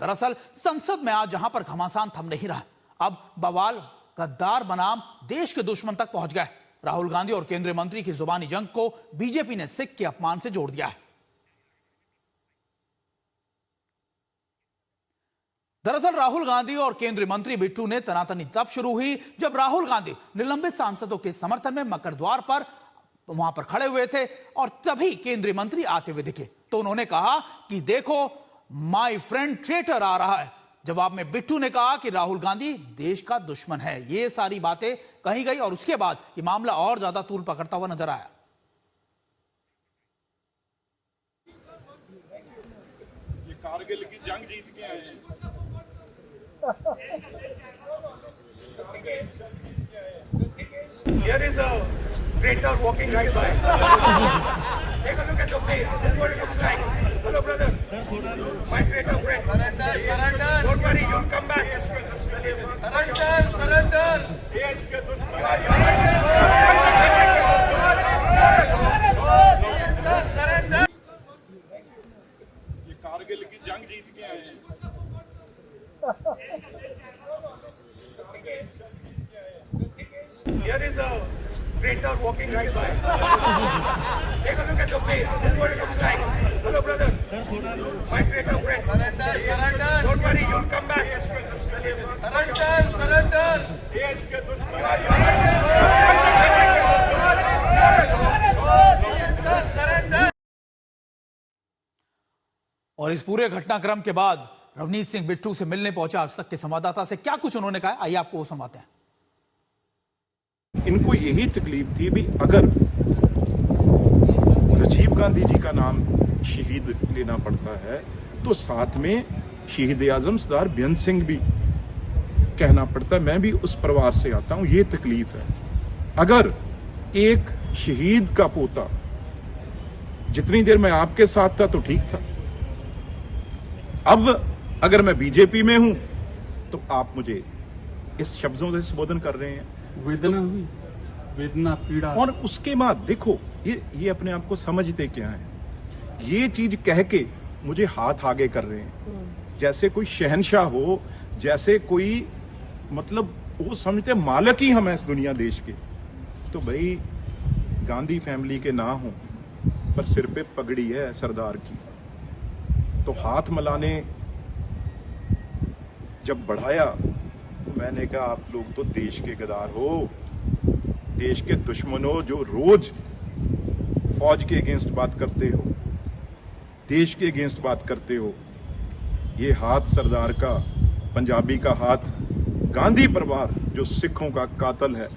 दरअसल संसद में आज जहां पर घमासान थम नहीं रहा, अब बवाल गद्दार बनाम देश के दुश्मन तक पहुंच गए। राहुल गांधी और केंद्रीय मंत्री की जुबानी जंग को बीजेपी ने सिख के अपमान से जोड़ दिया है। दरअसल राहुल गांधी और केंद्रीय मंत्री बिट्टू ने तनातनी तब शुरू हुई जब राहुल गांधी निलंबित सांसदों के समर्थन में मकर द्वार पर वहां पर खड़े हुए थे और तभी केंद्रीय मंत्री आते हुए दिखे तो उन्होंने कहा कि देखो माय फ्रेंड ट्रेटर आ रहा है। जवाब में बिट्टू ने कहा कि राहुल गांधी देश का दुश्मन है। ये सारी बातें कही गई और उसके बाद ये मामला और ज्यादा तूल पकड़ता हुआ नजर आया। ये कारगिल की जंग जीत के आए हैं। Here is a traitor walking right by. Take a look at the face. This is what it looks like. Hello, brother. My traitor friend. Surrender. Don't worry, you'll come back. Surrender. देश के दुश्मन। ये कारगिल की जंग जीत के आए हैं। Here is a traitor walking right by. Take a look at the face. This is what it looks like. Hello, brother. My traitor friend. Surrender. Don't worry, you'll come back. Surrender. देश के दुश्मन। और इस पूरे घटनाक्रम के बाद रवनीत सिंह बिट्टू से मिलने पहुंचा आज तक के संवाददाता से क्या कुछ उन्होंने कहा, आइए आपको वो सुनवाते हैं। इनको यही तकलीफ थी भी अगर राजीव गांधी जी का नाम शहीद लेना पड़ता है तो साथ में शहीद आजम सरदार बेअंत सिंह भी कहना पड़ता है। मैं भी उस परिवार से आता हूं, ये तकलीफ है। अगर एक शहीद का पोता जितनी देर मैं आपके साथ था तो ठीक था, अब अगर मैं बीजेपी में हूं तो आप मुझे इस शब्दों से संबोधन कर रहे हैं। वेदना पीड़ा। और उसके बाद देखो ये अपने आप को समझते क्या है, ये चीज कह के मुझे हाथ आगे कर रहे हैं जैसे कोई शहंशाह हो, जैसे कोई मतलब वो समझते मालिक ही हम हैं इस दुनिया देश के। तो भाई गांधी फैमिली के ना हो पर सिर पे पगड़ी है सरदार की, तो हाथ मिलाने जब बढ़ाया तो मैंने कहा आप लोग तो देश के गद्दार हो, देश के दुश्मनों जो रोज फौज के अगेंस्ट बात करते हो, देश के अगेंस्ट बात करते हो। ये हाथ सरदार का, पंजाबी का हाथ, गांधी परिवार जो सिखों का कातिल है,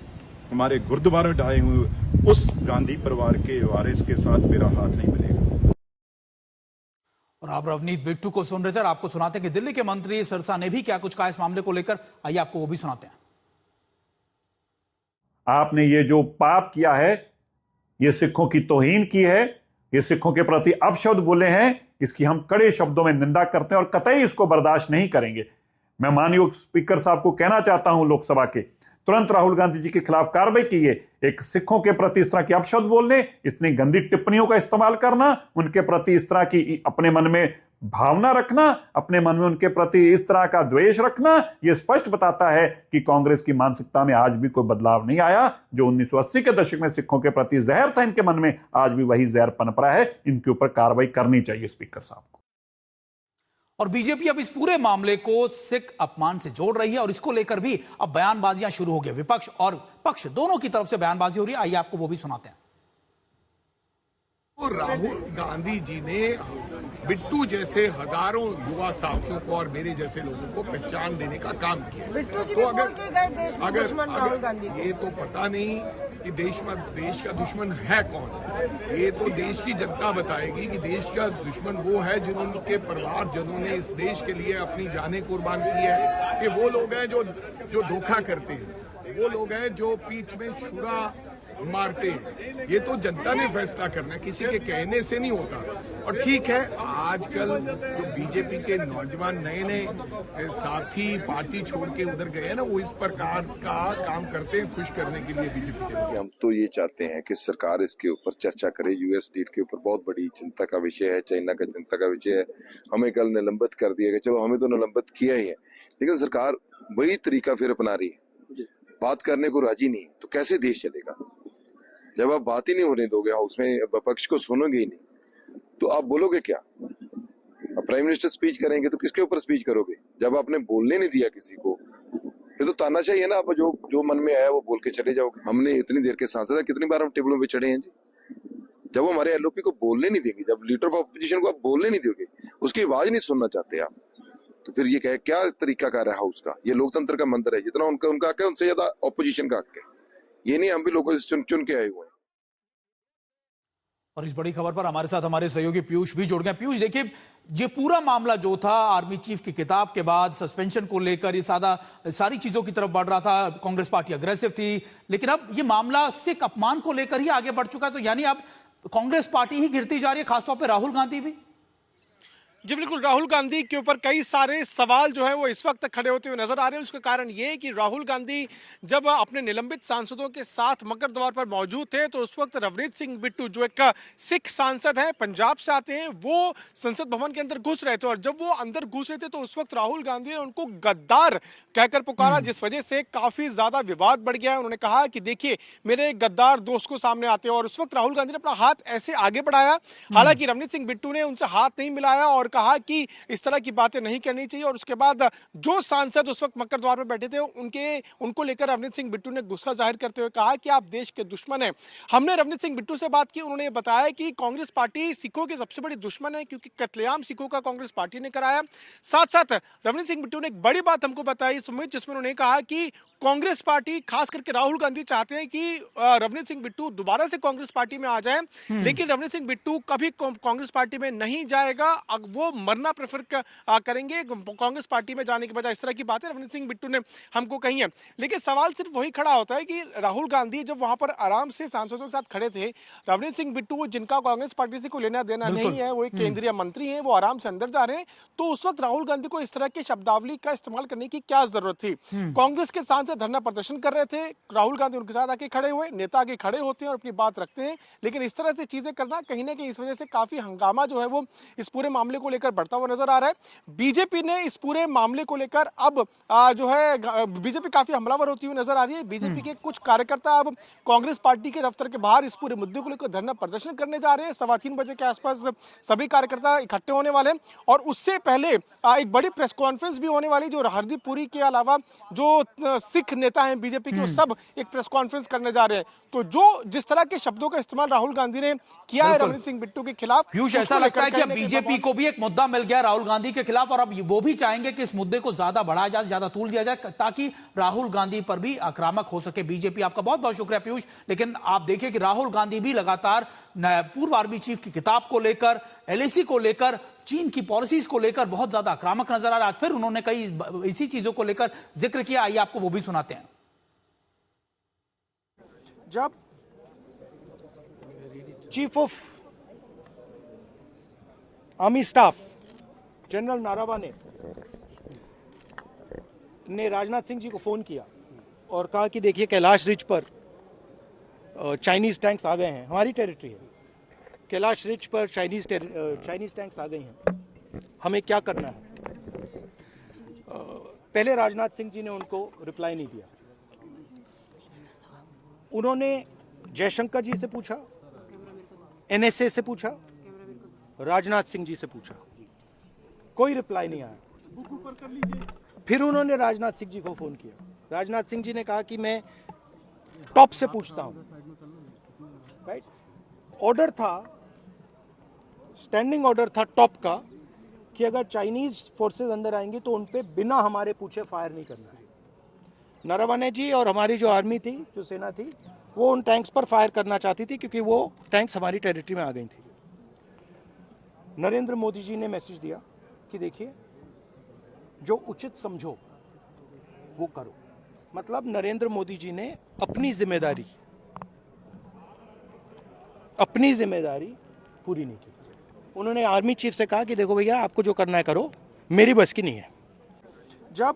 हमारे गुरुद्वारे में ढाए हुए, उस गांधी परिवार के वारिस के साथ मेरा हाथ नहीं मिलेगा। और आप रवनीत बिट्टू को सुन रहे थे और आपको सुनाते हैं कि दिल्ली के मंत्री सिरसा ने भी क्या कुछ कहा इस मामले को लेकर, आइए आपको वो भी सुनाते हैं। आपने ये जो पाप किया है, ये सिखों की तौहीन की है, ये सिखों के प्रति अपशब्द बोले हैं, इसकी हम कड़े शब्दों में निंदा करते हैं और कतई इसको बर्दाश्त नहीं करेंगे। मैं माननीय स्पीकर साहब को कहना चाहता हूं लोकसभा के तुरंत राहुल गांधी जी के खिलाफ कार्रवाई कीजिए। एक सिखों के प्रति इस तरह के अपशब्द बोलने, इतनी गंदी टिप्पणियों का इस्तेमाल करना, उनके प्रति इस तरह की अपने मन में भावना रखना, अपने मन में उनके प्रति इस तरह का द्वेष रखना, यह स्पष्ट बताता है कि कांग्रेस की मानसिकता में आज भी कोई बदलाव नहीं आया। जो 1980 के दशक में सिखों के प्रति जहर था इनके मन में, आज भी वही जहर पनप रहा है। इनके ऊपर कार्रवाई करनी चाहिए स्पीकर साहब को। और बीजेपी अब इस पूरे मामले को सिख अपमान से जोड़ रही है और इसको लेकर भी अब बयानबाजियां शुरू हो गई। विपक्ष और पक्ष दोनों की तरफ से बयानबाजी हो रही है, आइए आपको वो भी सुनाते हैं। तो राहुल गांधी जी ने बिट्टू जैसे हजारों युवा साथियों को और मेरे जैसे लोगों को पहचान देने का काम किया। बिट्टू जी भी बोल के गए देश के दुश्मन राहुल गांधी। ये तो पता नहीं कि देश का दुश्मन है कौन। ये तो देश की जनता बताएगी कि देश का दुश्मन वो है जिनके परिवारजनों ने इस देश के लिए अपनी जानें कुर्बान की है, कि वो लोग हैं जो धोखा करते हैं, वो लोग हैं जो पीठ में छुरा मारते हैं। ये तो जनता ने फैसला करना है, किसी के कहने से नहीं होता। और ठीक है, आजकल जो बीजेपी के नौजवान नए नए साथी पार्टी छोड़ के उधर गए हैं ना, वो इस प्रकार का काम करते हैं खुश करने के लिए बीजेपी के लोग। हम तो ये चाहते हैं कि सरकार इसके ऊपर चर्चा करे। यूएस डील के ऊपर बहुत बड़ी चिंता का विषय है, चाइना का चिंता का विषय है। हमें कल निलंबित कर दिया गया, चलो हमें तो निलंबित किया ही है, लेकिन सरकार वही तरीका फिर अपना रही है, बात करने को राजी नहीं, तो कैसे देश चलेगा? जब आप बात ही नहीं होने दोगे, हाउस में विपक्ष को सुनोगे ही नहीं, तो आप बोलोगे क्या? अब प्राइम मिनिस्टर स्पीच करेंगे तो किसके ऊपर स्पीच करोगे? जब आपने बोलने नहीं दिया किसी को, फिर तो ताना चाहिए ना, आप जो मन में आया वो बोल के चले जाओगे। हमने इतनी देर के सांसद है, कितनी बार हम टेबलों पे चढ़े हैं जी। जब वो हमारे एलओपी को बोलने नहीं देंगे, जब लीडर ऑफ ऑपोजिशन को आप बोलने नहीं दोगे, उसकी आवाज नहीं सुनना चाहते आप, तो फिर ये क्या तरीका कार है हाउस का? ये लोकतंत्र का मंदिर है, जितना उनका हक है उनसे ज्यादा ऑपोजिशन का हक है। ये नहीं हम भी लोगों से चुन के आए हुए हैं। और इस बड़ी खबर पर हमारे साथ हमारे सहयोगी पीयूष भी जुड़ गए। पीयूष, देखिए, ये पूरा मामला जो था आर्मी चीफ की किताब के बाद सस्पेंशन को लेकर, ये सारी चीजों की तरफ बढ़ रहा था। कांग्रेस पार्टी अग्रेसिव थी, लेकिन अब ये मामला सिख अपमान को लेकर ही आगे बढ़ चुका है। तो यानी अब कांग्रेस पार्टी ही गिरती जा रही है, खासतौर पर राहुल गांधी भी। जी बिल्कुल, राहुल गांधी के ऊपर कई सारे सवाल जो है वो इस वक्त खड़े होते हुए नजर आ रहे हैं। उसका कारण ये है कि राहुल गांधी जब अपने निलंबित सांसदों के साथ मकर द्वार पर मौजूद थे, तो उस वक्त रवनीत सिंह बिट्टू जो एक सिख सांसद हैं, पंजाब से आते हैं, वो संसद भवन के अंदर घुस रहे थे। और जब वो अंदर घुस रहे थे तो उस वक्त राहुल गांधी ने उनको गद्दार कहकर पुकारा, जिस वजह से काफी ज्यादा विवाद बढ़ गया है। उन्होंने कहा कि देखिए, मेरे गद्दार दोस्त को सामने आते हैं। और उस वक्त राहुल गांधी ने अपना हाथ ऐसे आगे बढ़ाया, हालांकि रवनीत सिंह बिट्टू ने उनसे हाथ नहीं मिलाया और कहा कि इस तरह की बातें नहीं करनी चाहिए। और उसके बाद जो सांसद उस वक्त मकर द्वार पर बैठे थे, उनको लेकर रवनीत सिंह बिट्टू ने गुस्सा जाहिर करते हुए कहा कि आप देश के दुश्मन हैं। हमने रवनीत सिंह बिट्टू से बात की, उन्होंने बताया कि कांग्रेस पार्टी सिखों की सबसे बड़ी दुश्मन है, क्योंकि कत्लेआम सिखों का कांग्रेस पार्टी ने कराया। साथ साथ रवनीत सिंह बिट्टू ने एक बड़ी बात हमको बताई, जिसमें उन्होंने कहा कि कांग्रेस पार्टी, खास करके राहुल गांधी चाहते हैं कि रवनीत सिंह बिट्टू दोबारा से कांग्रेस पार्टी में आ जाए, लेकिन रवनीत सिंह बिट्टू कभी कांग्रेस पार्टी में नहीं जाएगा। वो मरना प्रेफर करेंगे कांग्रेस पार्टी में जाने के बजाय। इस तरह की बातें रवनीत सिंह बिट्टू ने हमको कही है। लेकिन सवाल सिर्फ वही खड़ा होता है कि राहुल गांधी जब वहां पर आराम से सांसदों के साथ खड़े थे, रवनीत सिंह बिट्टू जिनका कांग्रेस पार्टी से कोई लेना देना नहीं है, वो एक केंद्रीय मंत्री हैं, वो आराम से अंदर जा रहे हैं, तो उस वक्त राहुल गांधी को इस तरह की शब्दावली का इस्तेमाल करने की क्या जरूरत थी? कांग्रेस के सांसद धरना प्रदर्शन कर रहे थे, राहुल गांधी उनके साथ आके खड़े हुए, नेता आगे खड़े होते हैं और अपनी बात रखते हैं, लेकिन इस तरह से चीजें करना कहीं ना कहीं इस वजह से काफी हंगामा जो है वो इस पूरे मामले को लेकर बढ़ता हुआ नजर आ रहा है। बीजेपी ने इस पूरे मामले को लेकर अब जो है बीजेपी काफी हमलावर होती हुई नजर आ रही है। बीजेपी के कुछ कार्यकर्ता अब कांग्रेस पार्टी के दफ्तर के बाहर इस पूरे मुद्दे को लेकर धरना प्रदर्शन करने जा रहे हैं। 3:15 बजे के आसपास सभी कार्यकर्ता इकट्ठे होने वाले हैं और उससे पहले एक बड़ी प्रेस कॉन्फ्रेंस भी होने वाली, जो हरदीप पुरी के अलावा जो सिख नेता हैं बीजेपी के, वो सब एक प्रेस कॉन्फ्रेंस करने जा रहे हैं। तो जिस तरह के शब्दों का इस्तेमाल राहुल गांधी ने किया है रवनीत सिंह बिट्टू के खिलाफ, पीयूष, ऐसा लगता है कि बीजेपी को भी एक मुद्दा मिल गया राहुल गांधी के खिलाफ, और अब वो भी चाहेंगे कि इस मुद्दे को ज्यादा बढ़ाया जाए, ज्यादा तूल दिया जाए, ताकि राहुल गांधी पर भी आक्रामक हो सके बीजेपी। आपका बहुत बहुत शुक्रिया पीयूष। लेकिन आप देखिए कि राहुल गांधी भी लगातार पूर्व आर्मी चीफ की किताब को लेकर, एलएसी को लेकर, चीन की पॉलिसीज को लेकर बहुत ज्यादा आक्रामक नजर आ रहा है। फिर उन्होंने कई इसी चीजों को लेकर जिक्र किया, आइए आपको वो भी सुनाते हैं। जब chief of army staff general Naravane ने राजनाथ सिंह जी को फोन किया और कहा कि देखिए, कैलाश रिज पर चाइनीज टैंक्स आ गए हैं, हमारी टेरिटरी है, कैलाश रिज पर चाइनीज टैंक्स आ गए हैं, हमें क्या करना है? पहले राजनाथ सिंह जी ने उनको रिप्लाई नहीं दिया। उन्होंने जयशंकर जी से पूछा, एनएसए से पूछा, राजनाथ सिंह जी से पूछा, कोई रिप्लाई नहीं आया। फिर उन्होंने राजनाथ सिंह जी को फोन किया। राजनाथ सिंह जी ने कहा कि मैं टॉप से पूछता हूं। राइट, ऑर्डर था, स्टैंडिंग ऑर्डर था टॉप का कि अगर चाइनीज फोर्सेस अंदर आएंगी तो उन पे बिना हमारे पूछे फायर नहीं करना है। नरवणे जी और हमारी जो आर्मी थी, जो सेना थी, वो उन टैंक्स पर फायर करना चाहती थी क्योंकि वो टैंक्स हमारी टेरिटरी में आ गई थी। नरेंद्र मोदी जी ने मैसेज दिया कि देखिए, जो उचित समझो वो करो। मतलब नरेंद्र मोदी जी ने अपनी जिम्मेदारी पूरी नहीं की। उन्होंने आर्मी चीफ से कहा कि देखो भैया आपको जो करना है करो, मेरी बस की नहीं है।